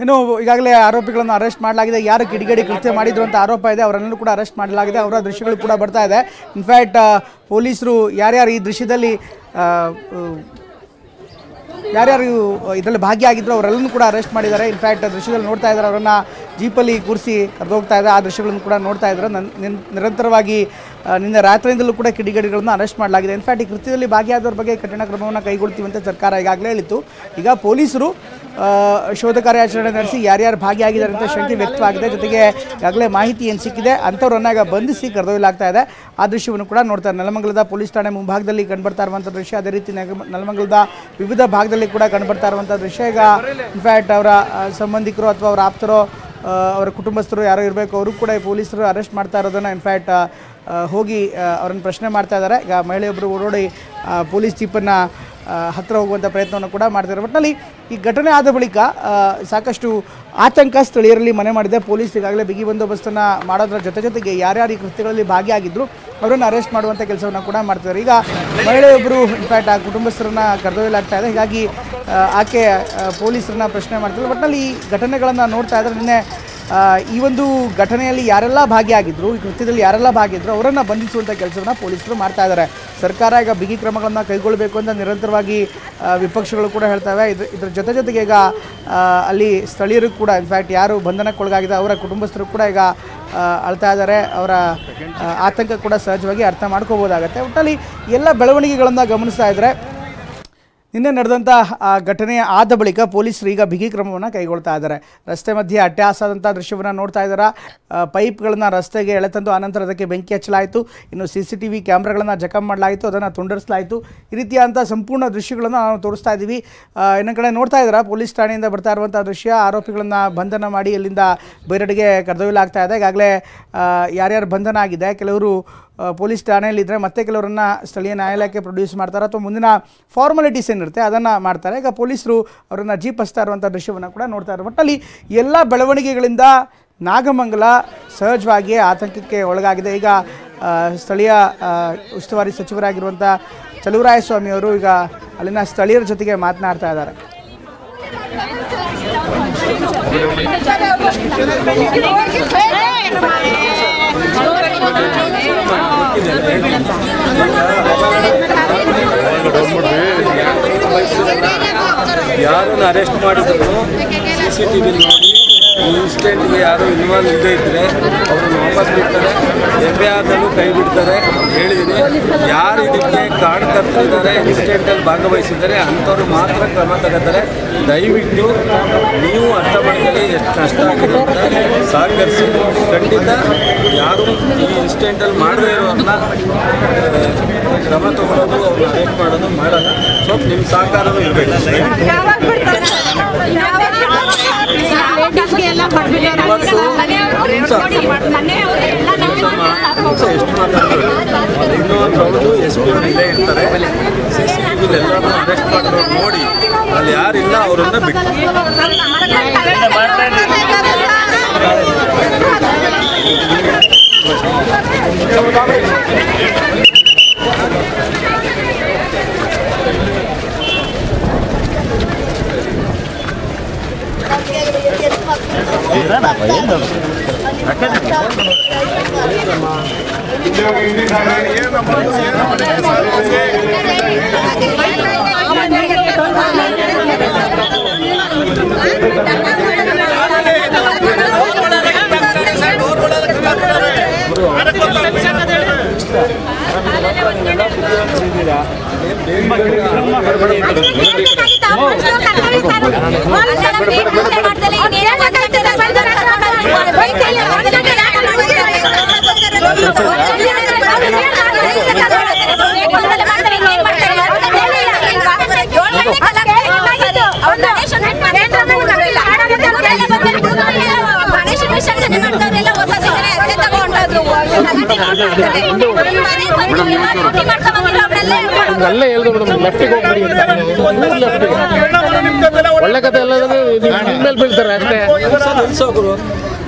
ಇನ್ನು ಈಗಾಗಲೇ ಆರೋಪಿಗಳನ್ನು ಅರೆಸ್ಟ್ ಮಾಡಲಾಗಿದೆ. ಯಾರು ಕಿಡಿಗೇಡಿ ಕೃತ್ಯ ಮಾಡಿದ್ರು ಅಂತ ಆರೋಪ ಇದೆ ಅವರನ್ನು ಕೂಡ ಅರೆಸ್ಟ್ ಮಾಡಲಾಗಿದೆ. ಅವರ ದೃಶ್ಯಗಳು ಕೂಡ ಬರ್ತಾ ಇದೆ. ಇನ್ಫ್ಯಾಕ್ಟ್ ಪೊಲೀಸರು ಯಾರ್ಯಾರು ಈ ದೃಶ್ಯದಲ್ಲಿ ಯಾರ್ಯಾರು ಇದರಲ್ಲಿ ಭಾಗಿಯಾಗಿದ್ರು ಅವರೆಲ್ಲರೂ ಕೂಡ ಅರೆಸ್ಟ್ ಮಾಡಿದ್ದಾರೆ. ಇನ್ಫ್ಯಾಕ್ಟ್ ದೃಶ್ಯದಲ್ಲಿ ನೋಡ್ತಾ ಇದ್ದಾರೆ, ಅವರನ್ನು ಜೀಪಲ್ಲಿ ಕೂರಿಸಿ ಕರೆದೋಗ್ತಾ ಇದ್ದಾರೆ. ಆ ದೃಶ್ಯಗಳನ್ನು ಕೂಡ ನೋಡ್ತಾ ಇದ್ದಾರೆ. ನಿರಂತರವಾಗಿ ನಿನ್ನೆ ರಾತ್ರಿಯಿಂದಲೂ ಕೂಡ ಕಿಡಿಗೇಡಿಗಳನ್ನು ಅರೆಸ್ಟ್ ಮಾಡಲಾಗಿದೆ. ಇನ್ಫ್ಯಾಕ್ಟ್ ಈ ಕೃತ್ಯದಲ್ಲಿ ಭಾಗಿಯಾದವ್ರ ಬಗ್ಗೆ ಕಠಿಣ ಕ್ರಮವನ್ನು ಕೈಗೊಳ್ತೀವಂತೆ ಸರ್ಕಾರ ಈಗಾಗಲೇ ಹೇಳಿತ್ತು. ಈಗ ಪೊಲೀಸರು ಶೋಧ ಕಾರ್ಯಾಚರಣೆ ನಡೆಸಿ ಯಾರ್ಯಾರು ಭಾಗಿಯಾಗಿದ್ದಾರೆ ಅಂತ ಶಂಕೆ ವ್ಯಕ್ತವಾಗಿದೆ. ಜೊತೆಗೆ ಈಗಾಗಲೇ ಮಾಹಿತಿ ಏನು ಸಿಕ್ಕಿದೆ ಅಂಥವ್ರನ್ನ ಈಗ ಬಂಧಿಸಿ ಕರೆದೊಯ್ಯಲಾಗ್ತಾ ಇದೆ. ಆ ದೃಶ್ಯವನ್ನು ಕೂಡ ನೋಡ್ತಾರೆ. ನೆಲಮಂಗಲದ ಪೊಲೀಸ್ ಠಾಣೆ ಮುಂಭಾಗದಲ್ಲಿ ಕಂಡುಬರ್ತಾ ಇರುವಂಥ ದೃಶ್ಯ, ಅದೇ ರೀತಿ ನೆಲಮಂಗಲದ ವಿವಿಧ ಭಾಗದಲ್ಲಿ ಕೂಡ ಕಂಡುಬರ್ತಾ ಇರುವಂಥ ದೃಶ್ಯ. ಈಗ ಇನ್ಫ್ಯಾಕ್ಟ್ ಅವರ ಸಂಬಂಧಿಕರು ಅಥವಾ ಅವರ ಆಪ್ತರೋ ಅವರ ಕುಟುಂಬಸ್ಥರು ಯಾರೋ ಇರಬೇಕು, ಅವರು ಕೂಡ ಪೊಲೀಸರು ಅರೆಸ್ಟ್ ಮಾಡ್ತಾ ಇರೋದನ್ನು ಇನ್ಫ್ಯಾಕ್ಟ್ ಹೋಗಿ ಅವರನ್ನು ಪ್ರಶ್ನೆ ಮಾಡ್ತಾ ಇದ್ದಾರೆ. ಈಗ ಮಹಿಳೆಯೊಬ್ಬರು ಓಡೋಡಿ ಪೊಲೀಸ್ ಜೀಪನ್ನು ಹತ್ತಿರ ಹೋಗುವಂಥ ಪ್ರಯತ್ನವನ್ನು ಕೂಡ ಮಾಡ್ತಾರೆ. ಒಟ್ಟಿನಲ್ಲಿ ಈ ಘಟನೆ ಆದ ಬಳಿಕ ಸಾಕಷ್ಟು ಆತಂಕ ಸ್ಥಳೀಯರಲ್ಲಿ ಮನೆ ಮಾಡಿದೆ. ಪೊಲೀಸ್ ಈಗಾಗಲೇ ಬಿಗಿ ಬಂದೋಬಸ್ತನ್ನು ಮಾಡೋದ್ರ ಜೊತೆಗೆ ಯಾರ್ಯಾರು ಈ ಕೃತ್ಯಗಳಲ್ಲಿ ಭಾಗಿಯಾಗಿದ್ದರು ಅವರನ್ನು ಅರೆಸ್ಟ್ ಮಾಡುವಂಥ ಕೆಲಸವನ್ನು ಕೂಡ ಮಾಡ್ತಿದ್ದಾರೆ. ಈಗ ಮಹಿಳೆಯೊಬ್ಬರು ಇನ್ಫ್ಯಾಕ್ಟ್ ಆ ಕುಟುಂಬಸ್ಥರನ್ನು ಕರೆದೊಯ್ಯಲಾಗ್ತಾ ಇದೆ. ಹೀಗಾಗಿ ಆಕೆ ಪೊಲೀಸರನ್ನ ಪ್ರಶ್ನೆ ಮಾಡ್ತಿದ್ದಾರೆ. ಒಟ್ಟಿನಲ್ಲಿ ಈ ಘಟನೆಗಳನ್ನು ನೋಡ್ತಾ ಇದ್ದಾರೆ. ನಿನ್ನೆ ಈ ಒಂದು ಘಟನೆಯಲ್ಲಿ ಯಾರೆಲ್ಲ ಭಾಗಿಯಾಗಿದ್ದರು, ಈ ಕೃತ್ಯದಲ್ಲಿ ಯಾರೆಲ್ಲ ಭಾಗಿದ್ರು ಅವರನ್ನು ಬಂಧಿಸುವಂಥ ಕೆಲಸವನ್ನು ಪೊಲೀಸರು ಮಾಡ್ತಾ ಇದ್ದಾರೆ. ಸರ್ಕಾರ ಈಗ ಬಿಗಿ ಕ್ರಮಗಳನ್ನು ಕೈಗೊಳ್ಳಬೇಕು ಅಂತ ನಿರಂತರವಾಗಿ ವಿಪಕ್ಷಗಳು ಕೂಡ ಹೇಳ್ತವೆ. ಇದರ ಜೊತೆಗೆ ಈಗ ಅಲ್ಲಿ ಸ್ಥಳೀಯರು ಕೂಡ ಇನ್ಫ್ಯಾಕ್ಟ್ ಯಾರು ಬಂಧನಕ್ಕೊಳಗಾಗಿದೆ ಅವರ ಕುಟುಂಬಸ್ಥರು ಕೂಡ ಈಗ ಅಳ್ತಾ ಇದ್ದಾರೆ. ಅವರ ಆತಂಕ ಕೂಡ ಸಹಜವಾಗಿ ಅರ್ಥ ಮಾಡ್ಕೋಬೋದಾಗತ್ತೆ. ಒಟ್ಟಲ್ಲಿ ಎಲ್ಲ ಬೆಳವಣಿಗೆಗಳನ್ನು ಗಮನಿಸ್ತಾ ಇದ್ದರೆ ನಿನ್ನೆ ನಡೆದಂಥ ಘಟನೆ ಆದ ಬಳಿಕ ಪೊಲೀಸರು ಈಗ ಬಿಗಿ ಕ್ರಮವನ್ನು ಕೈಗೊಳ್ತಾ ಇದ್ದಾರೆ. ರಸ್ತೆ ಮಧ್ಯೆ ಅಟ್ಟಹಾಸದಂಥ ದೃಶ್ಯವನ್ನು ನೋಡ್ತಾ ಇದ್ದಾರೆ. ಪೈಪ್ಗಳನ್ನು ರಸ್ತೆಗೆ ಎಳೆತಂದು ಆನಂತರ ಅದಕ್ಕೆ ಬೆಂಕಿ ಹಚ್ಚಲಾಯಿತು. ಇನ್ನು CCTV ಕ್ಯಾಮ್ರಾಗಳನ್ನು ಜಖಂ ಮಾಡಲಾಯಿತು, ಅದನ್ನು ತುಂಡರಿಸಲಾಯಿತು. ಈ ರೀತಿಯಾದಂಥ ಸಂಪೂರ್ಣ ದೃಶ್ಯಗಳನ್ನು ನಾವು ತೋರಿಸ್ತಾ ಇದ್ದೀವಿ. ಇನ್ನೊಂದು ಕಡೆ ನೋಡ್ತಾ ಇದ್ದಾರೆ, ಪೊಲೀಸ್ ಠಾಣೆಯಿಂದ ಬರ್ತಾ ಇರುವಂಥ ದೃಶ್ಯ. ಆರೋಪಿಗಳನ್ನು ಬಂಧನ ಮಾಡಿ ಅಲ್ಲಿಂದ ಬೇರೆಡೆಗೆ ಕರೆದೊಯ್ಯಲಾಗ್ತಾ ಇದೆ. ಈಗಾಗಲೇ ಯಾರ್ಯಾರು ಬಂಧನ ಆಗಿದೆ, ಕೆಲವರು ಪೊಲೀಸ್ ಠಾಣೆಯಲ್ಲಿದ್ದರೆ ಮತ್ತೆ ಕೆಲವರನ್ನು ಸ್ಥಳೀಯ ನ್ಯಾಯಾಲಯಕ್ಕೆ ಪ್ರೊಡ್ಯೂಸ್ ಮಾಡ್ತಾರೆ ಅಥವಾ ಮುಂದಿನ ಫಾರ್ಮಾಲಿಟೀಸ್ ಏನಿರುತ್ತೆ ಅದನ್ನು ಮಾಡ್ತಾರೆ. ಈಗ ಪೊಲೀಸರು ಅವರನ್ನು ಜೀಪ್ ಹಚ್ತಾ ಇರುವಂಥ ದೃಶ್ಯವನ್ನು ಕೂಡ ನೋಡ್ತಾ ಇದ್ದಾರೆ. ಒಟ್ಟಲ್ಲಿ ಎಲ್ಲ ಬೆಳವಣಿಗೆಗಳಿಂದ ನಾಗಮಂಗಲ ಸಹಜವಾಗಿಯೇ ಆತಂಕಕ್ಕೆ ಒಳಗಾಗಿದೆ. ಈಗ ಸ್ಥಳೀಯ ಉಸ್ತುವಾರಿ ಸಚಿವರಾಗಿರುವಂಥ ಚಲುವರಾಯಸ್ವಾಮಿಯವರು ಈಗ ಅಲ್ಲಿನ ಸ್ಥಳೀಯರ ಜೊತೆಗೆ ಮಾತನಾಡ್ತಾ ಇದ್ದಾರೆ. ಯಾರನ್ನು ಅರೆಸ್ಟ್ ಮಾಡಿದ್ರು CCTV ನೋಡಿ ಇನ್ಸ್ಟೆಂಟ್ಗೆ ಯಾರು ಇನ್ವಾಲ್ವ್ ಇಲ್ಲದೇ ಇದ್ದರೆ ಅವ್ರನ್ನ ವಾಪಸ್ ಬಿಡ್ತಾರೆ. FIRನಲ್ಲೂ ಕೈ ಬಿಡ್ತಾರೆ ಹೇಳಿದ್ದೀನಿ. ಯಾರು ಇದಕ್ಕೆ ಕಾರಣಕರ್ತರಿದ್ದಾರೆ, ಇನ್ಸ್ಟೆಂಟಲ್ಲಿ ಭಾಗವಹಿಸಿದ್ದಾರೆ ಅಂಥವ್ರು ಮಾತ್ರ ಕ್ರಮ ತಗೋತಾರೆ. ದಯವಿಟ್ಟು ನೀವು ಅರ್ಥ ಮಾಡ್ಕೊಳ್ಳಿ ಎಷ್ಟು ಕಷ್ಟ ಆಗಿದೆ ಅಂತ ಸಹಕರಿಸಿ. ಖಂಡಿತ ಯಾರು ಈ ಇನ್ಸ್ಟೆಂಟಲ್ಲಿ ಮಾಡದೇ ಇರೋರನ್ನ ಕ್ರಮ ತಗೊಳ್ಳೋದು, ಅವ್ರನ್ನ ಅರೆಸ್ಟ್ ಮಾಡೋದು ಮಾಡೋಲ್ಲ. ಸ್ವಲ್ಪ ನಿಮ್ಮ ಸಹಕಾರನೂ ಇರಬೇಕು. ಎಷ್ಟು ಮಾತಾಡ್ತಾರೆ ಇನ್ನೊಂದು ಅವರು SP ಇಲ್ಲೇ ಇರ್ತಾರೆ. CCTV ಎಲ್ಲರೂ ಅರೆಸ್ಟ್ ಮಾಡೋರು ನೋಡಿ ಅಲ್ಲಿ ಯಾರಿಲ್ಲ ಅವರನ್ನ ಬಿಟ್ಟು ಅಲ್ಲೇ ಹೇಳಿದ್ರು ಮೇಡಮ್, ಲೆಫ್ಟಿಗೆ ಹೋಗ್ಬಿಡಿ ಒಳ್ಳೆ ಕತೆ ಎಲ್ಲ ಮೇಲೆ ಬೀಳ್ತಾರೆ ಅಷ್ಟೇ.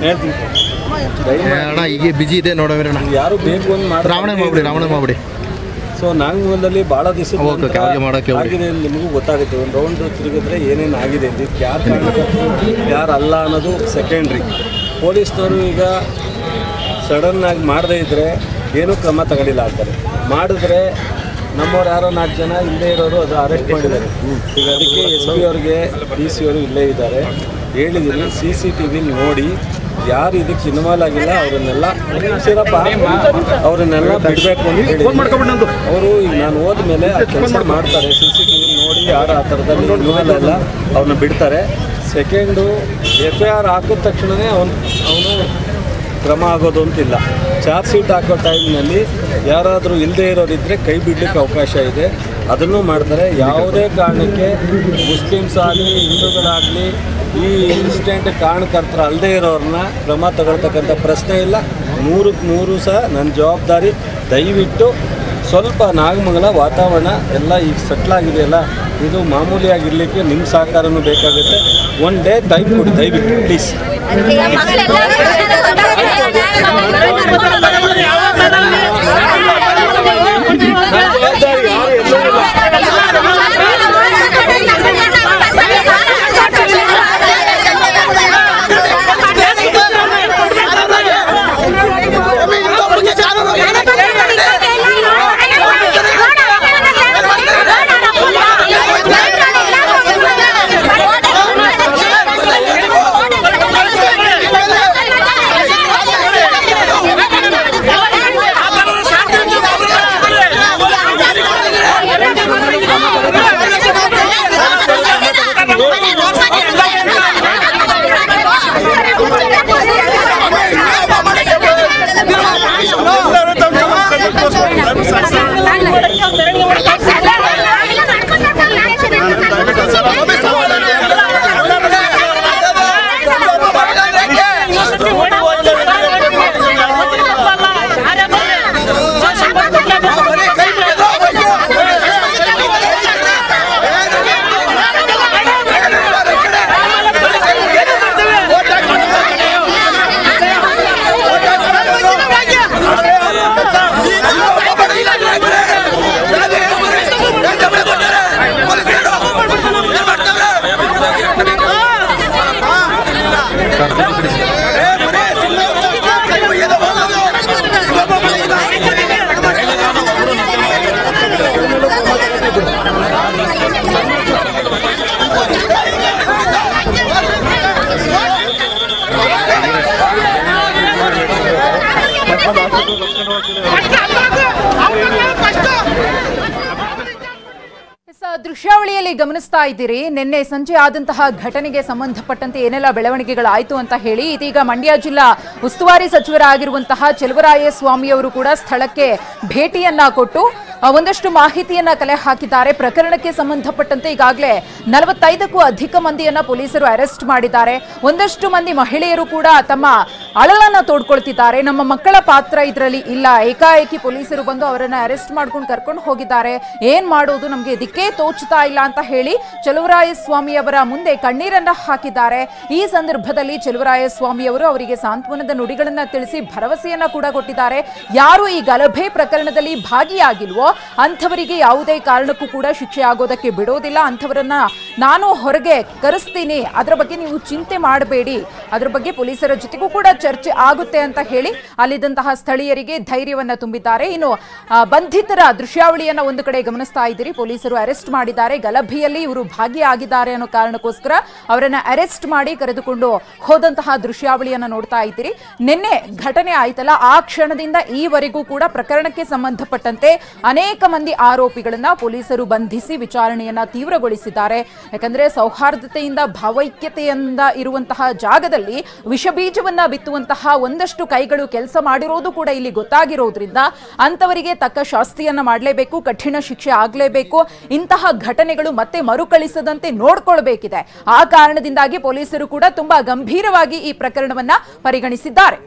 ಅಣ್ಣ ಈಗ ಬಿಜಿ ಇದೆ ನೋಡೋಣ, ಯಾರು ಬೇಕು ರಾವಣ ಮಾಡ್ಬಿಡಿ ಸೊ ನಾಗಮಂಗಲದಲ್ಲಿ ಭಾಳ ದಿವಸ ಆಗಿದೆ, ನಿಮಗೂ ಗೊತ್ತಾಗುತ್ತೆ. ಒಂದು ರೌಂಡ್ ತಿರುಗಿದ್ರೆ ಏನೇನು ಆಗಿದೆ ಇದಕ್ಕೆ ಯಾರು ಕಾರಣಕರ್ತರು ಯಾರು ಅಲ್ಲ ಅನ್ನೋದು ಸೆಕೆಂಡ್ರಿ. ಪೊಲೀಸ್ನವರು ಈಗ ಸಡನ್ನಾಗಿ ಮಾಡದೇ ಇದ್ದರೆ ಏನೂ ಕ್ರಮ ತಗೊಳ್ಳಿಲ್ಲ ಅಂತಾರೆ. ಮಾಡಿದ್ರೆ ನಮ್ಮವ್ರು ಯಾರೋ 4 ಜನ ಇಲ್ಲೇ ಇರೋರು ಅದು ಅರೆಸ್ಟ್ ಮಾಡಿದ್ದಾರೆ. ಈಗ ಅದಕ್ಕೆ SP ಅವ್ರಿಗೆ DC ಅವರು ಇಲ್ಲೇ ಇದ್ದಾರೆ. ಹೇಳಿದ್ದೀನಿ CCTV ನೋಡಿ ಯಾರು ಇದಕ್ಕೆ ಇನ್ವಾಲ್ವ್ ಆಗಿಲ್ಲ ಅವರನ್ನೆಲ್ಲ ಅವರನ್ನೆಲ್ಲ ಬಿಡಬೇಕು ಅಂತ ಹೇಳಿ ಅವರು ಈಗ ನಾನು ಹೋದ್ಮೇಲೆ ಕೆಲಸ ಮಾಡ್ತಾರೆ. CCTV ನೋಡಿ ಯಾರು ಆ ಥರದಲ್ಲಿ ಇನ್ವಾಲ್ವ್ ಇಲ್ಲ ಅವ್ರನ್ನ ಬಿಡ್ತಾರೆ. ಸೆಕೆಂಡು FIR ಹಾಕಿದ ತಕ್ಷಣವೇ ಅವನು ಕ್ರಮ ಆಗೋದು ಅಂತಿಲ್ಲ. ಚಾರ್ಜ್ ಶೀಟ್ ಹಾಕೋ ಟೈಮ್ನಲ್ಲಿ ಯಾರಾದರೂ ಇಲ್ಲದೆ ಇರೋರಿದ್ದರೆ ಕೈ ಬಿಡಲಿಕ್ಕೆ ಅವಕಾಶ ಇದೆ, ಅದನ್ನು ಮಾಡ್ತಾರೆ. ಯಾವುದೇ ಕಾರಣಕ್ಕೆ ಮುಸ್ಲಿಮ್ಸ್ ಆಗಲಿ ಹಿಂದೂಗಳಾಗಲಿ ಈ ಇನ್ಸಿಡೆಂಟ್ ಕಾರಣಕರ್ತರು ಅಲ್ಲದೆ ಇರೋರನ್ನ ಕ್ರಮ ತಗೊಳ್ತಕ್ಕಂಥ ಪ್ರಶ್ನೆ ಇಲ್ಲ. 100ಕ್ಕೆ 100 ಸಹ ನನ್ನ ಜವಾಬ್ದಾರಿ. ದಯವಿಟ್ಟು ಸ್ವಲ್ಪ ನಾಗಮಂಗಲ ವಾತಾವರಣ ಎಲ್ಲ ಈಗ ಸೆಟ್ಲಾಗಿದೆಯಲ್ಲ, ಇದು ಮಾಮೂಲಿಯಾಗಿರಲಿಕ್ಕೆ ನಿಮ್ಮ ಸಹಕಾರನೂ ಬೇಕಾಗುತ್ತೆ. 1 ಡೇ ಟೈಮ್ ಕೊಡಿ ದಯವಿಟ್ಟು ಪ್ಲೀಸ್. ದೃಶ್ಯಾವಳಿಯಲ್ಲಿ ಗಮನಿಸ್ತಾ ಇದ್ದೀರಿ, ನಿನ್ನೆ ಸಂಜೆ ಆದಂತಹ ಘಟನೆಗೆ ಸಂಬಂಧಪಟ್ಟಂತೆ ಏನೆಲ್ಲ ಬೆಳವಣಿಗೆಗಳಾಯಿತು ಅಂತ ಹೇಳಿ. ಇದೀಗ ಮಂಡ್ಯ ಜಿಲ್ಲಾ ಉಸ್ತುವಾರಿ ಸಚಿವರಾಗಿರುವಂತಹ ಚೆಲುವರಾಯಸ್ವಾಮಿ ಅವರು ಕೂಡ ಸ್ಥಳಕ್ಕೆ ಭೇಟಿಯನ್ನ ಕೊಟ್ಟು ಒಂದಷ್ಟು ಮಾಹಿತಿಯನ್ನ ಕಲೆ ಹಾಕಿದ್ದಾರೆ. ಪ್ರಕರಣಕ್ಕೆ ಸಂಬಂಧಪಟ್ಟಂತೆ ಈಗಾಗಲೇ 45ಕ್ಕೂ ಅಧಿಕ ಮಂದಿಯನ್ನ ಪೊಲೀಸರು ಅರೆಸ್ಟ್ ಮಾಡಿದ್ದಾರೆ. ಒಂದಷ್ಟು ಮಂದಿ ಮಹಿಳೆಯರು ಕೂಡ ತಮ್ಮ ಅಳಲನ್ನ ತೋಡ್ಕೊಳ್ತಿದ್ದಾರೆ. ನಮ್ಮ ಮಕ್ಕಳ ಪಾತ್ರ ಇದರಲ್ಲಿ ಇಲ್ಲ, ಏಕಾಏಕಿ ಪೊಲೀಸರು ಬಂದು ಅವರನ್ನ ಅರೆಸ್ಟ್ ಮಾಡ್ಕೊಂಡು ಕರ್ಕೊಂಡು ಹೋಗಿದ್ದಾರೆ, ಏನ್ ಮಾಡೋದು ನಮ್ಗೆ ಇದಕ್ಕೆ ತೋಚುತ್ತಾ ಇಲ್ಲ ಅಂತ ಹೇಳಿ ಚೆಲುವರಾಯಸ್ವಾಮಿ ಅವರ ಮುಂದೆ ಕಣ್ಣೀರನ್ನ ಹಾಕಿದ್ದಾರೆ. ಈ ಸಂದರ್ಭದಲ್ಲಿ ಚೆಲುವರಾಯಸ್ವಾಮಿ ಅವರು ಅವರಿಗೆ ಸಾಂತ್ವನದ ನುಡಿಗಳನ್ನ ತಿಳಿಸಿ ಭರವಸೆಯನ್ನ ಕೂಡ ಕೊಟ್ಟಿದ್ದಾರೆ. ಯಾರು ಈ ಗಲಭೆ ಪ್ರಕರಣದಲ್ಲಿ ಭಾಗಿಯಾಗಿಲ್ವೋ ಅಂಥವರಿಗೆ ಯಾವುದೇ ಕಾರಣಕ್ಕೂ ಕೂಡ ಶಿಕ್ಷೆ ಆಗೋದಕ್ಕೆ ಬಿಡೋದಿಲ್ಲ, ಅಂಥವರನ್ನ ನಾನು ಹೊರಗೆ ಕರೆಸ್ತೀನಿ, ಅದರ ಬಗ್ಗೆ ನೀವು ಚಿಂತೆ ಮಾಡಬೇಡಿ, ಅದರ ಬಗ್ಗೆ ಪೊಲೀಸರ ಜೊತೆಗೂ ಕೂಡ ಚರ್ಚೆ ಆಗುತ್ತೆ ಅಂತ ಹೇಳಿ ಅಲ್ಲಿದ್ದಂತಹ ಸ್ಥಳೀಯರಿಗೆ ಧೈರ್ಯವನ್ನ ತುಂಬಿದ್ದಾರೆ. ಇನ್ನು ಬಂಧಿತರ ದೃಶ್ಯಾವಳಿಯನ್ನ ಒಂದು ಕಡೆ ಗಮನಿಸ್ತಾ ಇದ್ದೀರಿ, ಪೊಲೀಸರು ಅರೆಸ್ಟ್ ಮಾಡಿದ್ದಾರೆ. ಗಲಭೆಯಲ್ಲಿ ಇವರು ಭಾಗಿಯಾಗಿದ್ದಾರೆ ಅನ್ನೋ ಕಾರಣಕ್ಕೋಸ್ಕರ ಅವರನ್ನ ಅರೆಸ್ಟ್ ಮಾಡಿ ಕರೆದುಕೊಂಡು ಹೋದಂತಹ ದೃಶ್ಯಾವಳಿಯನ್ನ ನೋಡ್ತಾ ಇದ್ದೀರಿ. ನಿನ್ನೆ ಘಟನೆ ಆಯ್ತಲ್ಲ, ಆ ಕ್ಷಣದಿಂದ ಈವರೆಗೂ ಕೂಡ ಪ್ರಕರಣಕ್ಕೆ ಸಂಬಂಧಪಟ್ಟಂತೆ ಅನೇಕ ಮಂದಿ ಆರೋಪಿಗಳನ್ನ ಪೊಲೀಸರು ಬಂಧಿಸಿ ವಿಚಾರಣೆಯನ್ನ ತೀವ್ರಗೊಳಿಸಿದ್ದಾರೆ. ಯಾಕಂದ್ರೆ ಸೌಹಾರ್ದತೆಯಿಂದ ಭಾವೈಕ್ಯತೆಯಿಂದ ಇರುವಂತಹ ಜಾಗದಲ್ಲಿ ವಿಷಬೀಜವನ್ನ ಬಿತ್ತುವಂತಹ ಒಂದಷ್ಟು ಕೈಗಳು ಕೆಲಸ ಮಾಡಿರೋದು ಕೂಡ ಇಲ್ಲಿ ಗೊತ್ತಾಗಿರೋದ್ರಿಂದ ಅಂತವರಿಗೆ ತಕ್ಕ ಶಾಸ್ತಿಯನ್ನ ಮಾಡಲೇಬೇಕು, ಕಠಿಣ ಶಿಕ್ಷೆ ಆಗಲೇಬೇಕು. ಇಂತಹ ಘಟನೆಗಳು ಮತ್ತೆ ಮರುಕಳಿಸದಂತೆ ನೋಡ್ಕೊಳ್ಬೇಕಿದೆ. ಆ ಕಾರಣದಿಂದಾಗಿ ಪೊಲೀಸರು ಕೂಡ ತುಂಬಾ ಗಂಭೀರವಾಗಿ ಈ ಪ್ರಕರಣವನ್ನ ಪರಿಗಣಿಸಿದ್ದಾರೆ.